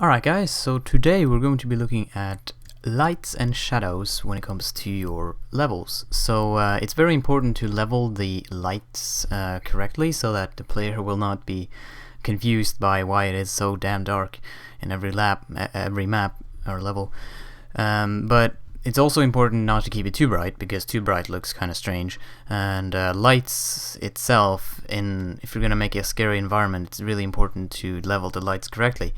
Alright guys, so today we're going to be looking at lights and shadows when it comes to your levels. So it's very important to level the lights correctly so that the player will not be confused by why it is so damn dark in every map or level. But it's also important not to keep it too bright, because too bright looks kind of strange. And lights itself, if you're going to make a scary environment, it's really important to level the lights correctly.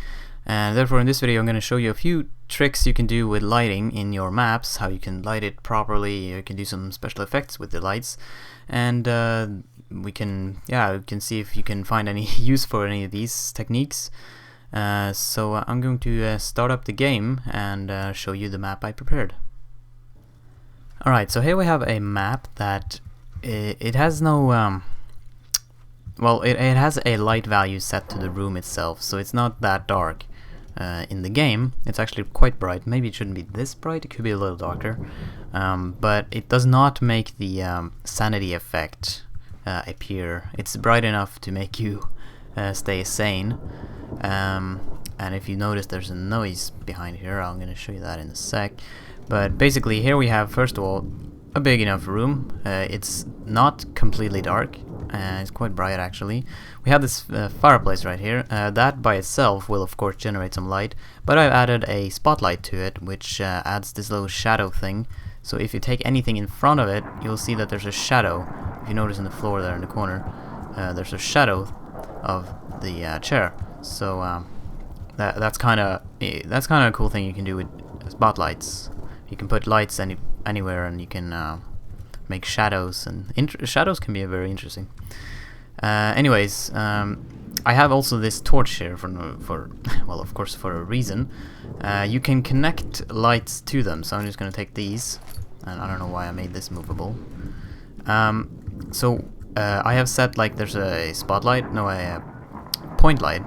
And therefore in this video I'm going to show you a few tricks you can do with lighting in your maps, how you can light it properly. You can do some special effects with the lights, and we can see if you can find any use for any of these techniques. So I'm going to start up the game and show you the map I prepared. Alright, so here we have a map that it has no it has a light value set to the room itself, so it's not that dark. In the game it's actually quite bright. Maybe it shouldn't be this bright, it could be a little darker, but it does not make the sanity effect appear. It's bright enough to make you stay sane, and if you notice there's a noise behind here, I'm going to show you that in a sec. But basically here we have, first of all, a big enough room. It's not completely dark. It's quite bright actually. We have this fireplace right here. That by itself will of course generate some light, but I've added a spotlight to it, which adds this little shadow thing. So if you take anything in front of it, you'll see that there's a shadow. If you notice in the floor there in the corner, there's a shadow of the chair. So that's kind of a cool thing you can do with spotlights. You can put lights anywhere, and you can make shadows, and shadows can be very interesting. Anyways, I have also this torch here for well, of course, for a reason. You can connect lights to them, so I'm just going to take these, and I don't know why I made this movable. So I have set, like, there's a spotlight, no, a point light.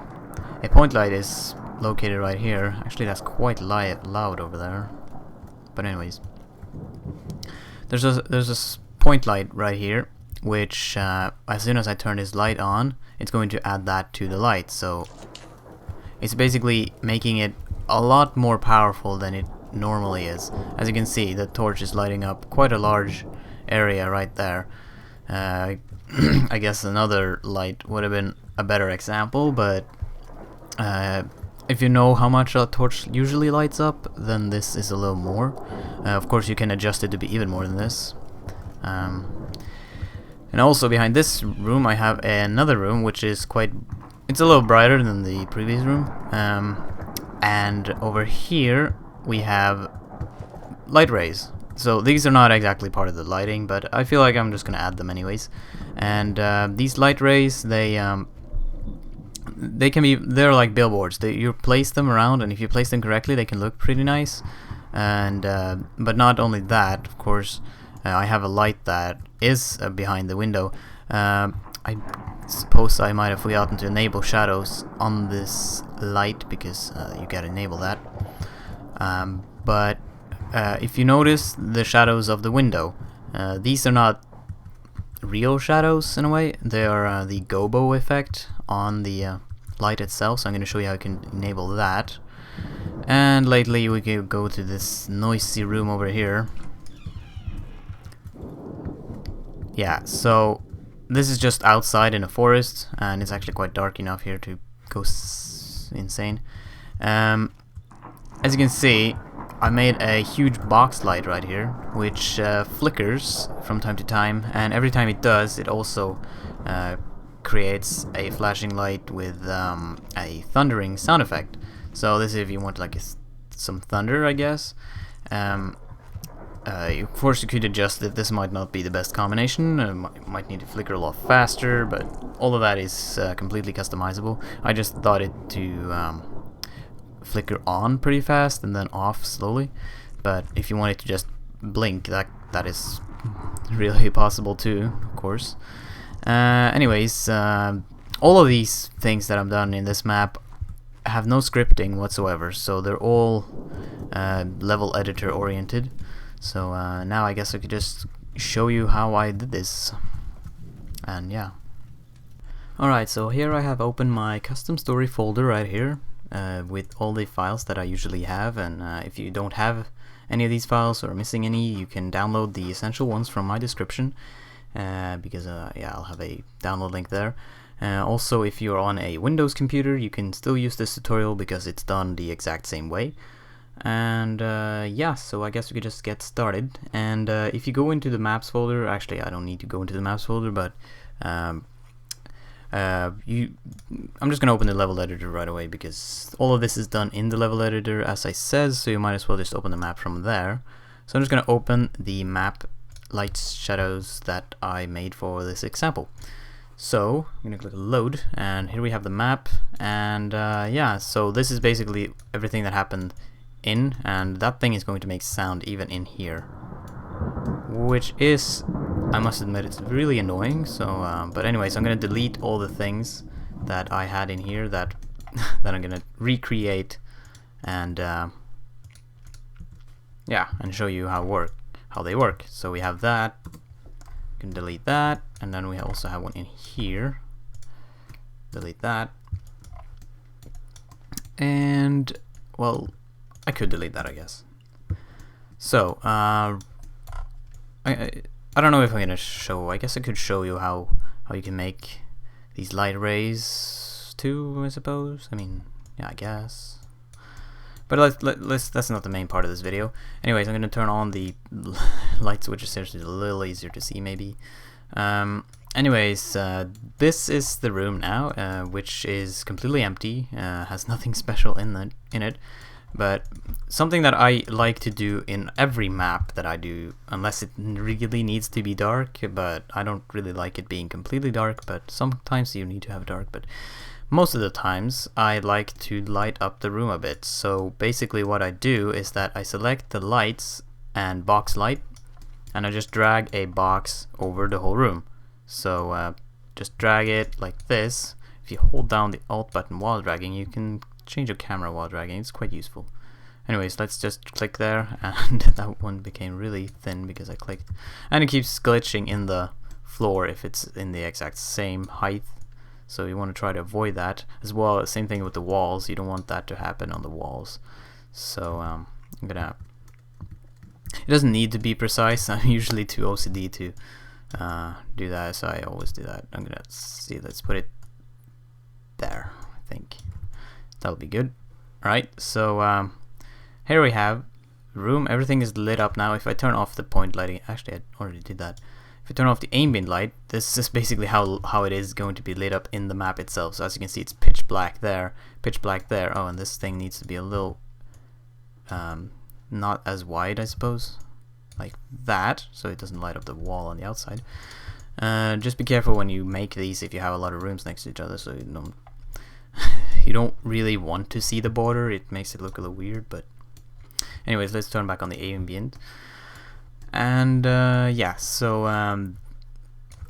A point light is located right here. Actually, that's quite loud over there. But anyways, there's a point light right here, which as soon as I turn this light on, it's going to add that to the light. So it's basically making it a lot more powerful than it normally is. As you can see, the torch is lighting up quite a large area right there. I guess another light would have been a better example, but if you know how much a torch usually lights up, then this is a little more. Of course you can adjust it to be even more than this. And also behind this room I have another room, which is it's a little brighter than the previous room. And over here we have light rays. So these are not exactly part of the lighting, but I feel like I'm just gonna add them anyways. And these light rays, they're like billboards. You place them around, and if you place them correctly, they can look pretty nice. And but not only that, of course, I have a light that is behind the window. I suppose I might have forgotten to enable shadows on this light, because you gotta enable that. But if you notice the shadows of the window, these are not real shadows in a way. They are the Gobo effect on the light itself, so I'm going to show you how you can enable that. And lately we can go to this noisy room over here. Yeah, so this is just outside in a forest, and it's actually quite dark enough here to go insane. As you can see, I made a huge box light right here, which flickers from time to time, and every time it does, it also creates a flashing light with a thundering sound effect. So this is if you want like some thunder, I guess. Of course you could adjust it. This might not be the best combination. Might need to flicker a lot faster, but all of that is completely customizable. I just thought it to flicker on pretty fast and then off slowly, but if you want it to just blink, that is really possible too, of course. Anyways, all of these things that I've done in this map have no scripting whatsoever, so they're all level editor oriented. So now I guess I could just show you how I did this, and yeah. Alright, so here I have opened my custom story folder right here, with all the files that I usually have, and if you don't have any of these files or are missing any, you can download the essential ones from my description, because yeah, I'll have a download link there. Also, if you're on a Windows computer, you can still use this tutorial because it's done the exact same way. And yeah, so I guess we could just get started. And if you go into the maps folder, actually I don't need to go into the maps folder, but I'm just gonna open the level editor right away because all of this is done in the level editor as I says, so you might as well just open the map from there. So I'm just gonna open the map lights shadows that I made for this example. So I'm gonna click load, and here we have the map, and yeah, so this is basically everything that happened in, and that thing is going to make sound even in here, which is, I must admit, it's really annoying. So but anyways, I'm gonna delete all the things that I had in here that that I'm gonna recreate, and yeah, and show you how they work. So we have that, you can delete that, and then we also have one in here, delete that, and well, I could delete that, I guess. So I don't know if I'm gonna show, I guess I could show you how you can make these light rays too, I suppose. I mean, yeah, I guess. But let's that's not the main part of this video. Anyways, I'm gonna turn on the light switches here so it's a little easier to see maybe. Anyways, this is the room now, which is completely empty, has nothing special in it. But something that I like to do in every map that I do, unless it really needs to be dark, but I don't really like it being completely dark, but sometimes you need to have dark, but most of the times I like to light up the room a bit. So basically what I do is that I select the lights and box light, and I just drag a box over the whole room. So just drag it like this. If you hold down the Alt button while dragging, you can change your camera while dragging. It's quite useful. Anyways, let's just click there, and that one became really thin because I clicked, and it keeps glitching in the floor if it's in the exact same height, so you want to try to avoid that as well. Same thing with the walls, you don't want that to happen on the walls. So I'm gonna, it doesn't need to be precise. I'm usually too OCD to do that, so I always do that. I'm gonna see, let's put it there. I think that'll be good. Alright, so here we have room, everything is lit up now. If I turn off the point lighting, actually I already did that. If I turn off the ambient light, this is basically how it is going to be lit up in the map itself. So as you can see, it's pitch black there, pitch black there. Oh, and this thing needs to be a little not as wide, I suppose, like that, so it doesn't light up the wall on the outside. Just be careful when you make these if you have a lot of rooms next to each other, so you don't really want to see the border. It makes it look a little weird. But anyways, let's turn back on the ambient. And yeah, so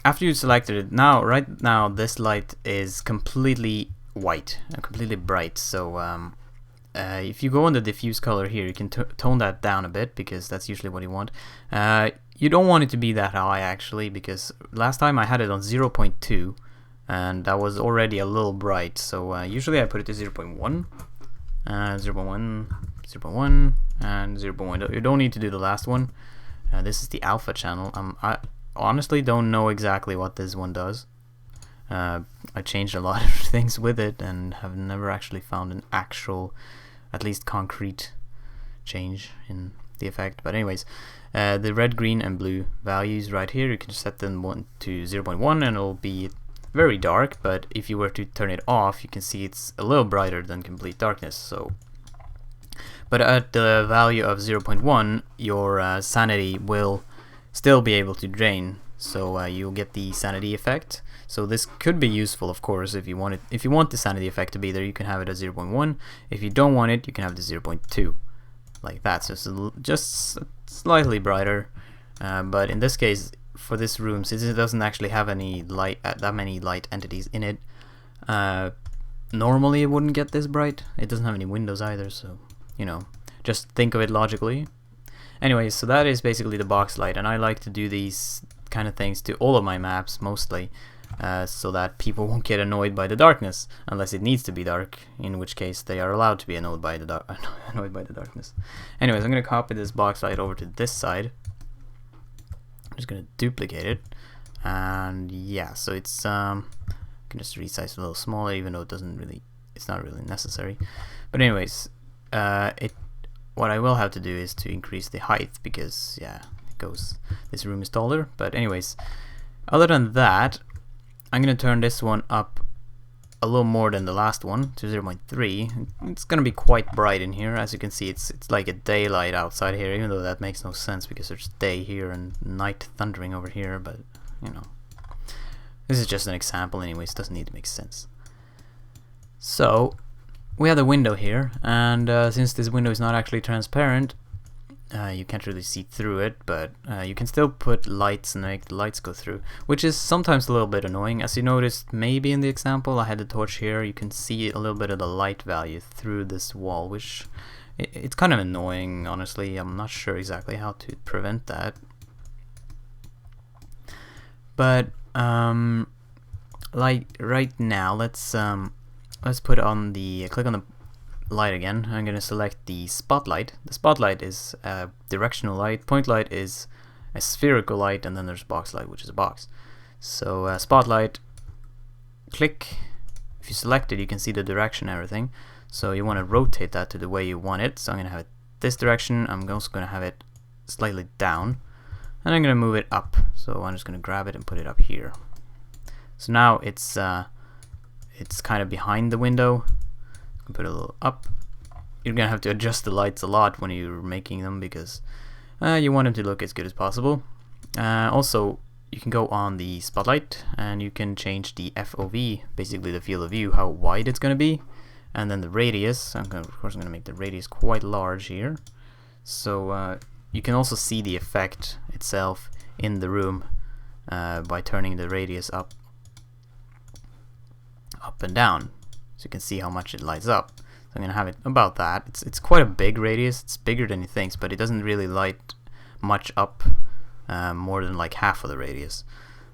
after you selected it, right now this light is completely white and completely bright. So if you go on the diffuse color here, you can tone that down a bit, because that's usually what you want. You don't want it to be that high actually, because last time I had it on 0.2 and that was already a little bright. So usually I put it to 0.1, 0.1, 0.1, and 0.1. You don't need to do the last one. This is the alpha channel. I honestly don't know exactly what this one does. I changed a lot of things with it and have never actually found an actual, at least concrete, change in the effect. But anyways, the red, green, and blue values right here, you can set them to 0.1 and it'll be very dark. But if you were to turn it off, you can see it's a little brighter than complete darkness. So, but at the value of 0.1, your sanity will still be able to drain. So you'll get the sanity effect. So this could be useful, of course, if you want it. If you want the sanity effect to be there, you can have it at 0.1. If you don't want it, you can have the 0.2, like that. So it's just slightly brighter. But in this case, for this room, since it doesn't actually have any light, that many light entities in it, normally it wouldn't get this bright. It doesn't have any windows either, so just think of it logically. Anyways, so that is basically the box light, and I like to do these kind of things to all of my maps mostly. so that people won't get annoyed by the darkness unless it needs to be dark, in which case they are allowed to be annoyed by the darkness. Anyways, I'm gonna copy this box light over to this side. I'm just gonna duplicate it, and yeah, so it's I can just resize it a little smaller, even though it's not really necessary. But anyways, what I will have to do is to increase the height, because yeah, this room is taller. But anyways, other than that, I'm gonna turn this one up a little more than the last one to 0.3. It's gonna be quite bright in here. As you can see, it's like a daylight outside here, even though that makes no sense because there's day here and night thundering over here. But you know, this is just an example anyways, doesn't need to make sense. So we have the window here, and since this window is not actually transparent, you can't really see through it, but you can still put lights and make the lights go through, which is sometimes a little bit annoying. As you noticed maybe in the example, I had the torch here. You can see a little bit of the light value through this wall, which it's kind of annoying, honestly. I'm not sure exactly how to prevent that. But like right now, let's put on the click on the light again. I'm gonna select the spotlight. The spotlight is a directional light, point light is a spherical light, and then there's box light, which is a box. So spotlight, click. If you select it, you can see the direction and everything. So you want to rotate that to the way you want it. So I'm gonna have it this direction. I'm also gonna have it slightly down, and I'm gonna move it up. So I'm just gonna grab it and put it up here. So now it's kind of behind the window. Put it a little up. You're gonna have to adjust the lights a lot when you're making them, because you want them to look as good as possible. Also, you can go on the spotlight and you can change the FOV, basically the field of view, how wide it's gonna be, and then the radius. Of course, I'm gonna make the radius quite large here, so you can also see the effect itself in the room by turning the radius up and down. So you can see how much it lights up. So I'm gonna have it about that. It's quite a big radius. It's bigger than you think, but it doesn't really light much up, more than like half of the radius.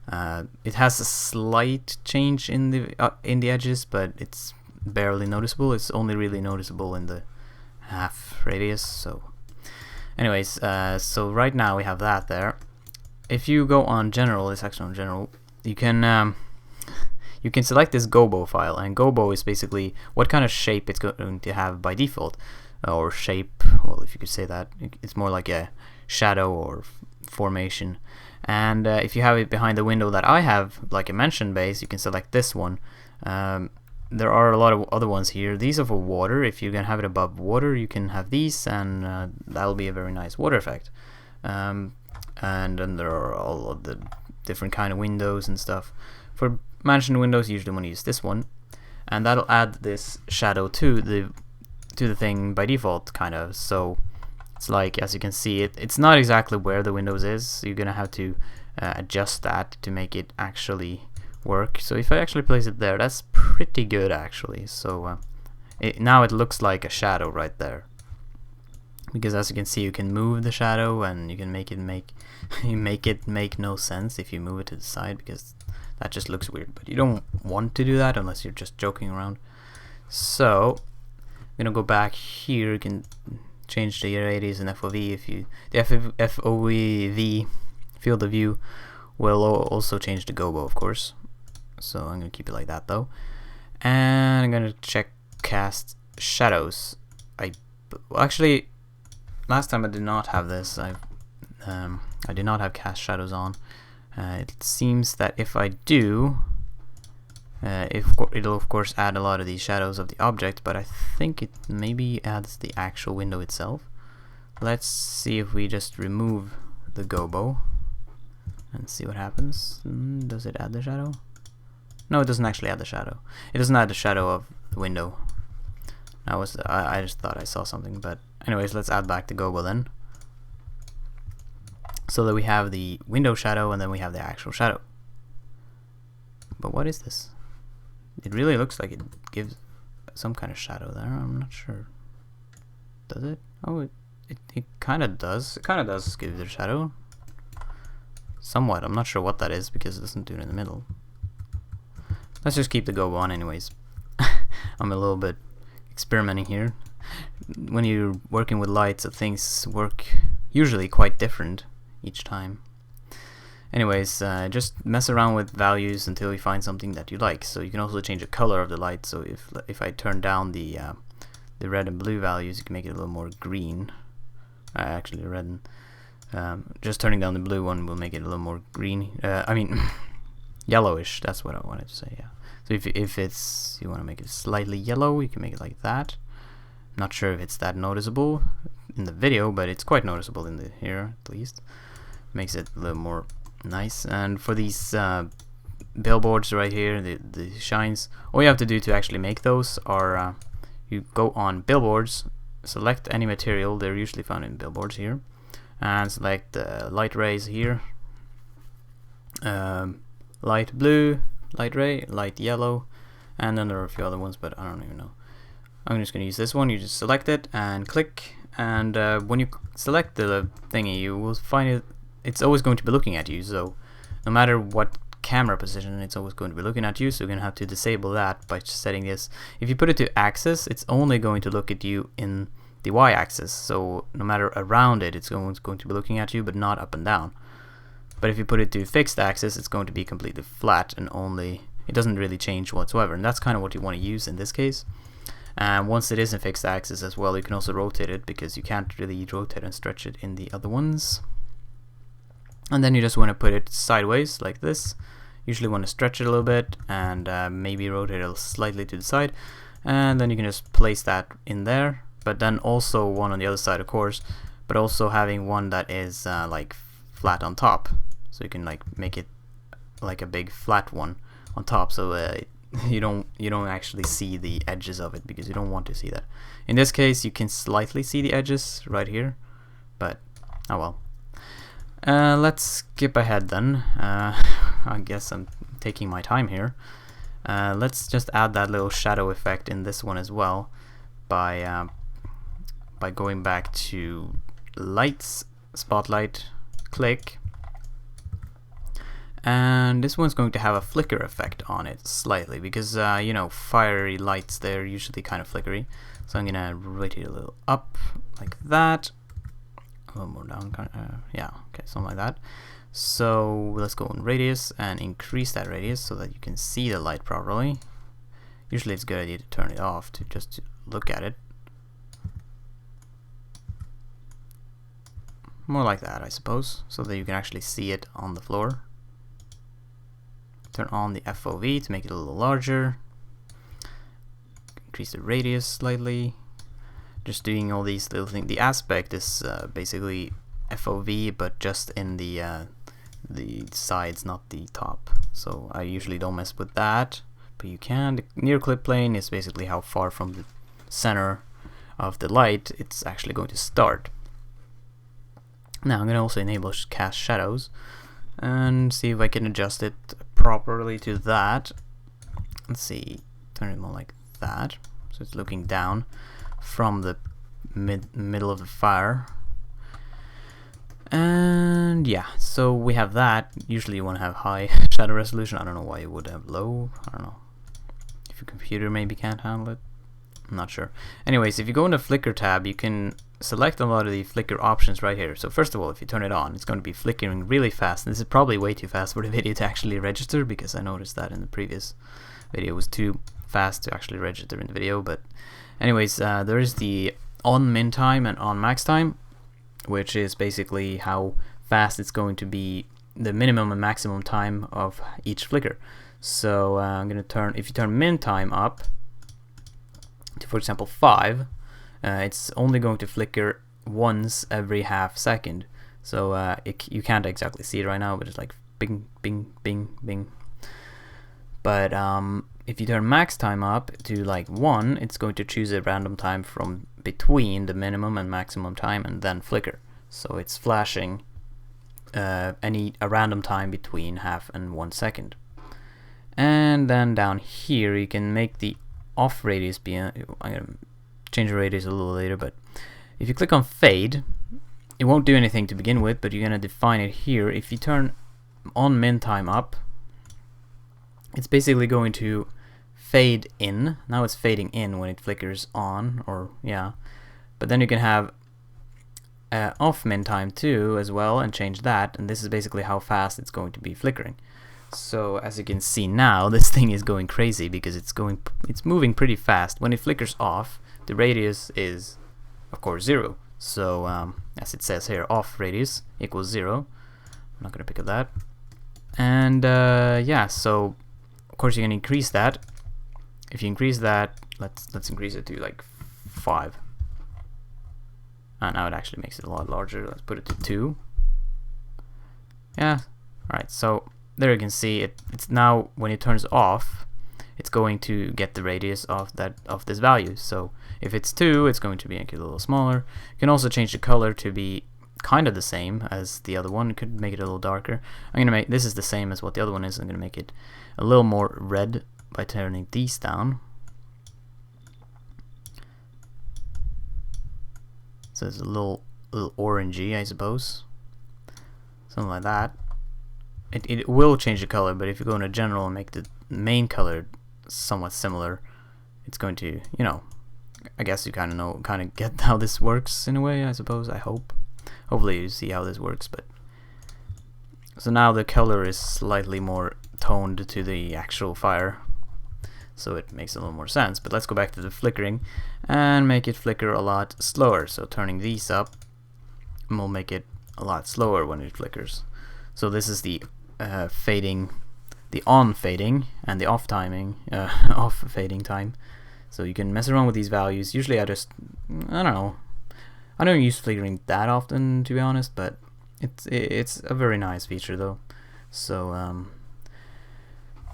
It has a slight change in the edges, but it's barely noticeable. It's only really noticeable in the half radius. So anyways, so right now we have that there. If you go on general, it's actually on general, you can select this Gobo file, and Gobo is basically what kind of shape it's going to have by default, or shape, well, if you could say that. It's more like a shadow or formation. And if you have it behind the window that I have, like a mention base, you can select this one. There are a lot of other ones here. These are for water. If you're gonna have it above water, you can have these, and that'll be a very nice water effect. And then there are all of the different kind of windows and stuff. For mansion windows, you usually want to use this one, and that'll add this shadow to the thing by default, kind of. So it's like, as you can see, it's not exactly where the windows is, so you're gonna have to adjust that to make it actually work. So if I actually place it there, that's pretty good actually. So now it looks like a shadow right there, because as you can see, you can move the shadow, and you can make it make no sense if you move it to the side, because that just looks weird. But you don't want to do that unless you're just joking around. So I'm gonna go back here. You can change the radius and FOV. The FOV field of view will also change the Gobo, of course. So I'm gonna keep it like that though, and I'm gonna check cast shadows. Actually, last time I did not have this. I did not have cast shadows on. It seems that if I do, it'll of course add a lot of these shadows of the object, but I think it maybe adds the actual window itself. Let's see if we just remove the Gobo and see what happens. Does it add the shadow? No, it doesn't actually add the shadow. It doesn't add the shadow of the window. I just thought I saw something, but anyways, let's add back the Gobo then, so that we have the window shadow and then we have the actual shadow. But what is this? It really looks like it gives some kind of shadow there. I'm not sure. Does it? Oh, it kind of does. It kind of does give the shadow. Somewhat. I'm not sure what that is because it doesn't do it in the middle. Let's just keep the Gobo on anyways. I'm a little bit experimenting here. When you're working with lights, things work usually quite different each time. Anyways, just mess around with values until you find something that you like. So you can also change the color of the light. So if I turn down the red and blue values, you can make it a little more green. Actually, red and just turning down the blue one will make it a little more green. I mean, yellowish. That's what I wanted to say. Yeah. So if it's you want to make it slightly yellow, you can make it like that. Not sure if it's that noticeable in the video, but it's quite noticeable in the here at least. Makes it a little more nice. And for these billboards right here, the shines, all you have to do to actually make those are you go on billboards, select any material. They're usually found in billboards here, and select light rays here, light blue, light ray, light yellow, and then there are a few other ones, but I don't even know. I'm just gonna use this one. You just select it and click, and when you select the thingy, you will find it's always going to be looking at you. So no matter what camera position, it's always going to be looking at you. So you're gonna have to disable that by setting this. If you put it to axis, it's only going to look at you in the y-axis. So no matter around it, it's going to be looking at you, but not up and down. But if you put it to fixed axis, it's going to be completely flat and it doesn't really change whatsoever. And that's kind of what you want to use in this case. And once it is in fixed axis as well, you can also rotate it, because you can't really rotate and stretch it in the other ones. And then you just want to put it sideways like this. Usually want to stretch it a little bit and maybe rotate it slightly to the side. And then you can just place that in there. But then also one on the other side, of course, but also having one that is like flat on top. So you can like make it like a big flat one on top, so you don't actually see the edges of it, because you don't want to see that. In this case, you can slightly see the edges right here, but oh well. Let's skip ahead then. I guess I'm taking my time here. Let's just add that little shadow effect in this one as well by going back to lights, spotlight, click. And this one's going to have a flicker effect on it slightly, because you know, fiery lights, they're usually kind of flickery. So I'm gonna rotate it a little up like that, a little more down, yeah, okay, something like that. So let's go on radius and increase that radius so that you can see the light properly. Usually it's a good idea to turn it off to just look at it. More like that, I suppose, so that you can actually see it on the floor. Turn on the FOV to make it a little larger. Increase the radius slightly. Just doing all these little things. The aspect is basically FOV, but just in the sides, not the top. So I usually don't mess with that, but you can. The near clip plane is basically how far from the center of the light it's actually going to start. Now I'm going to also enable cast shadows and see if I can adjust it properly to that. Let's see, turn it more like that, so it's looking down from the middle of the fire. And yeah, so we have that. Usually you want to have high shadow resolution. I don't know why you would have low. I don't know if your computer maybe can't handle it. I'm not sure. Anyways, if you go in the flicker tab, you can select a lot of the flicker options right here. So first of all, if you turn it on, it's going to be flickering really fast. This is probably way too fast for the video to actually register, because I noticed that in the previous video it was too fast to actually register in the video. But anyways, there is the on min time and on max time, which is basically how fast it's going to be, the minimum and maximum time of each flicker. So I'm going to turn, if you turn min time up to, for example, 5, it's only going to flicker once every half second. So you can't exactly see it right now, but it's like bing, bing, bing, bing. But if you turn max time up to like 1, it's going to choose a random time from between the minimum and maximum time and then flicker. So it's flashing a random time between half and 1 second. And then down here you can make the off radius be, I'm going to change the radius a little later, but if you click on fade, it won't do anything to begin with, but you're going to define it here. If you turn on min time up, it's basically going to fade in. Now it's fading in when it flickers on, or yeah. But then you can have off min time too as well, and change that, and this is basically how fast it's going to be flickering. So as you can see now, this thing is going crazy because it's moving pretty fast. When it flickers off, the radius is of course 0. So as it says here, off radius equals 0. I'm not gonna pick up that. And yeah, so of course you can increase that. If you increase that, let's increase it to like 5. And now it actually makes it a lot larger. Let's put it to 2. Yeah. Alright, so there you can see it's now when it turns off, it's going to get the radius of this value. So if it's 2, it's going to make it a little smaller. You can also change the color to be kind of the same as the other one. You could make it a little darker. I'm gonna make this is the same as what the other one is. I'm gonna make it a little more red by turning these down. So it's a little orangey, I suppose. Something like that. It will change the color, but if you go into general and make the main color somewhat similar, it's going to, you know, I guess you kind of get how this works in a way, I suppose. I hope. Hopefully you see how this works. But so now the color is slightly more toned to the actual fire, so it makes a little more sense. But let's go back to the flickering and make it flicker a lot slower. So turning these up will make it a lot slower when it flickers. So this is the fading, the on fading, and the off timing, off fading time. So you can mess around with these values. Usually I don't know, I don't use flickering that often, to be honest, but it's a very nice feature though. So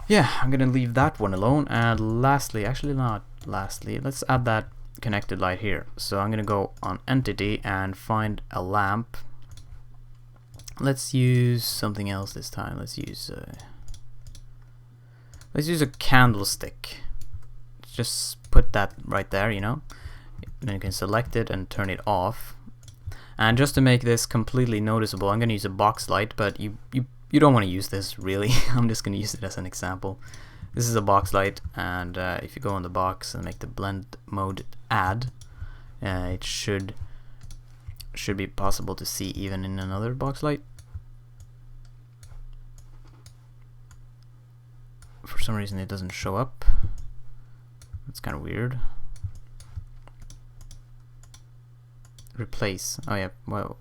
yeah, I'm gonna leave that one alone. And lastly, actually not lastly, let's add that connected light here. So I'm gonna go on entity and find a lamp. Let's use something else this time. Let's use a candlestick. Just put that right there, you know. Then you can select it and turn it off. And just to make this completely noticeable, I'm going to use a box light, but you don't want to use this really. I'm just going to use it as an example. This is a box light, and if you go on the box and make the blend mode add, it should be possible to see even in another box light. For some reason it doesn't show up. It's kind of weird. Replace. Oh yeah. Well,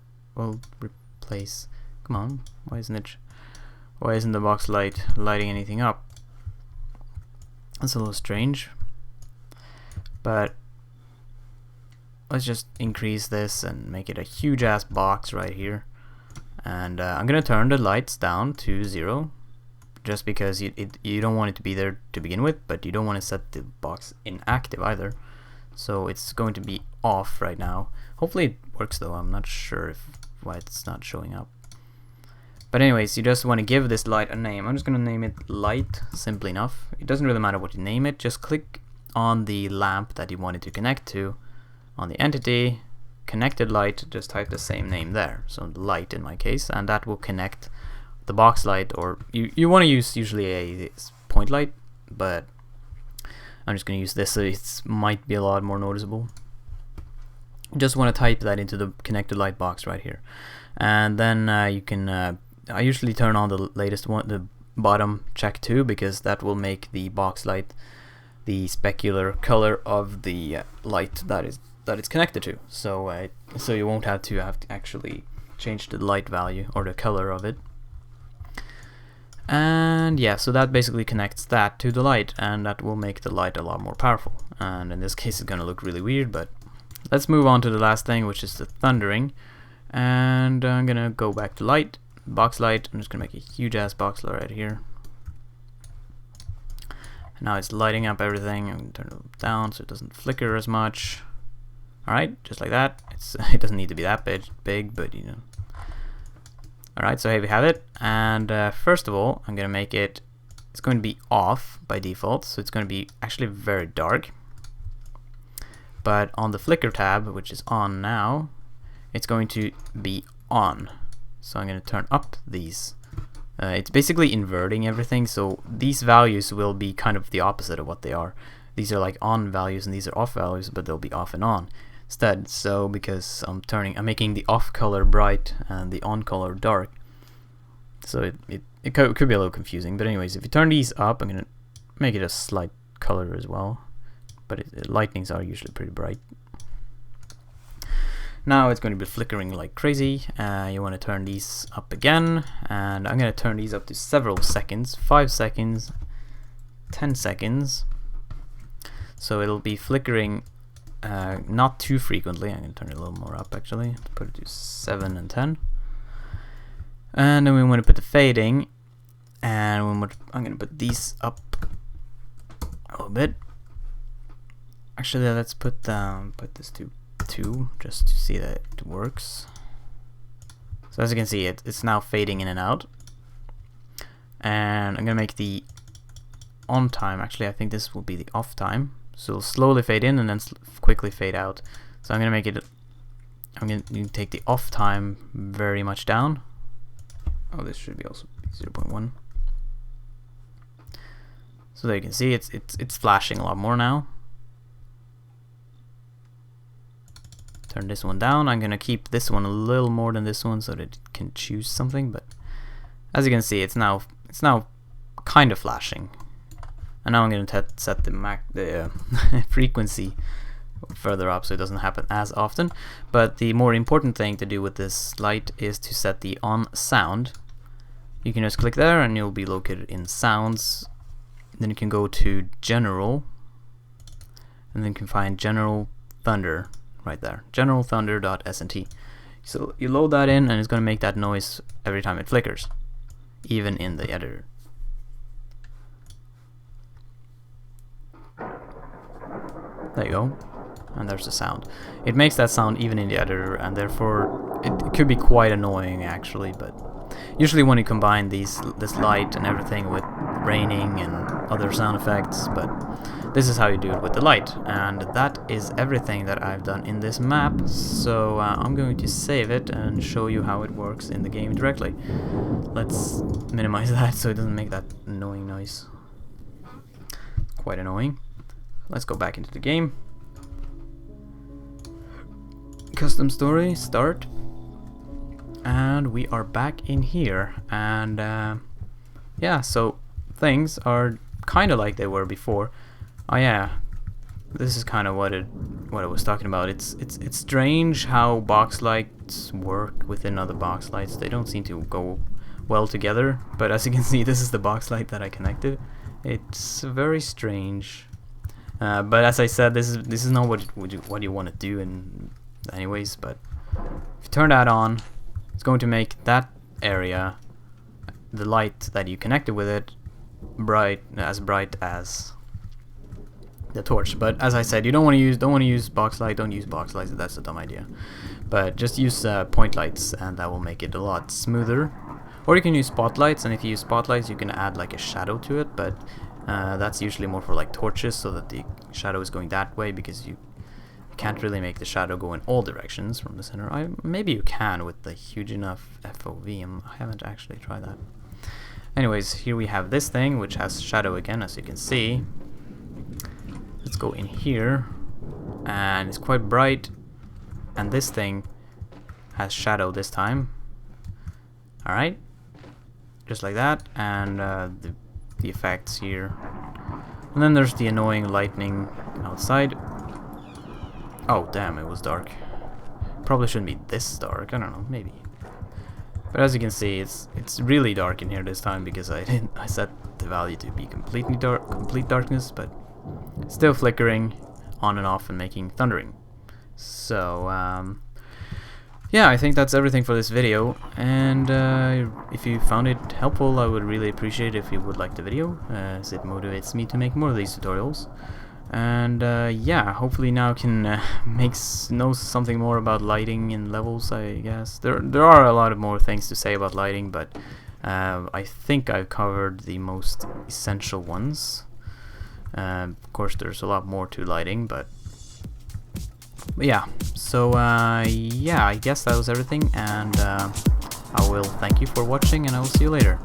replace. Come on. Why isn't the box light lighting anything up? That's a little strange. But let's just increase this and make it a huge ass box right here. And I'm gonna turn the lights down to 0. Just because you don't want it to be there to begin with, but you don't want to set the box inactive either. So it's going to be off right now. Hopefully it works though. I'm not sure why it's not showing up. But anyways, you just want to give this light a name. I'm just going to name it light, simply enough. It doesn't really matter what you name it. Just click on the lamp that you want it to connect to. On the entity, connected light, just type the same name there. So light in my case, and that will connect the box light, or you want to use usually a point light, but I'm just going to use this so it might be a lot more noticeable. You just want to type that into the connected light box right here, and then you can I usually turn on the latest one, the bottom check too, because that will make the box light the specular color of the light that it's connected to. So so you won't have to actually change the light value or the color of it. And yeah, so that basically connects that to the light, and that will make the light a lot more powerful. And in this case it's gonna look really weird, but let's move on to the last thing, which is the thundering. And I'm gonna go back to light, box light. I'm just gonna make a huge ass box light right here. And now it's lighting up everything. I'm gonna turn it down so it doesn't flicker as much. Alright, just like that. It doesn't need to be that big, but you know. Alright, so here we have it, and first of all I'm gonna make it, it's going to be off by default, so it's going to be actually very dark. But on the flicker tab, which is on now, it's going to be on. So I'm going to turn up these It's basically inverting everything, so these values will be kind of the opposite of what they are. These are like on values and these are off values, but they'll be off and on instead. So because I'm making the off color bright and the on color dark, so it could be a little confusing. But anyways, if you turn these up, I'm gonna make it a slight color as well, but lightnings are usually pretty bright. Now it's going to be flickering like crazy. You want to turn these up again, and I'm going to turn these up to several seconds, 5 seconds, 10 seconds. So it'll be flickering not too frequently. I'm going to turn it a little more up actually, put it to 7 and 10. And then we want to put the fading, and I'm going to put these up a little bit. Actually, let's put this to 2 just to see that it works. So as you can see, it's now fading in and out. And I'm gonna make the on time. Actually, I think this will be the off time. So it'll slowly fade in and then quickly fade out. So I'm gonna make it. I'm gonna take the off time very much down. Oh, this should be also 0.1. So there you can see it's flashing a lot more now. Turn this one down. I'm gonna keep this one a little more than this one so that it can choose something, but as you can see, it's now kind of flashing. And now I'm gonna set the frequency further up so it doesn't happen as often. But the more important thing to do with this light is to set the on sound. You can just click there and you'll be located in sounds. Then you can go to general, and then you can find general thunder right there, general thunder.snt. So you load that in and it's going to make that noise every time it flickers, even in the editor. There you go, and there's the sound. It makes that sound even in the editor, and therefore it could be quite annoying actually, but usually when you combine this light and everything with raining and other sound effects, but this is how you do it with the light. And that is everything that I've done in this map, so I'm going to save it and show you how it works in the game directly. Let's minimize that so it doesn't make that annoying noise. Quite annoying. Let's go back into the game. Custom story, start. And we are back in here, and yeah, so things are kind of like they were before. Oh yeah, this is kind of what I was talking about. It's strange how box lights work within other box lights. They don't seem to go well together, but as you can see, this is the box light that I connected. It's very strange, but as I said, this is not what you want to do in anyways. But if you turn that on, it's going to make that area, the light that you connected with it, bright as the torch. But as I said, you don't want to use box light. Don't use box lights. That's a dumb idea. But just use point lights, and that will make it a lot smoother. Or you can use spotlights, and if you use spotlights, you can add like a shadow to it. But that's usually more for like torches, so that the shadow is going that way, because you can't really make the shadow go in all directions from the center. Maybe you can with the huge enough FOV. I haven't actually tried that. Anyways, here we have this thing which has shadow again, as you can see. Let's go in here, and it's quite bright, and this thing has shadow this time. Alright, just like that, and the effects here. And then there's the annoying lightning outside. Oh damn, it was dark. Probably shouldn't be this dark, I don't know, maybe. But as you can see, it's really dark in here this time, because I set the value to be complete darkness, but still flickering on and off and making thundering. So yeah, I think that's everything for this video, and if you found it helpful, I would really appreciate it if you would like the video, as it motivates me to make more of these tutorials. And yeah, hopefully now can know something more about lighting in levels, I guess. There are a lot of more things to say about lighting, but I think I've covered the most essential ones. Of course, there's a lot more to lighting, but yeah. So yeah, I guess that was everything, and I will thank you for watching, and I will see you later.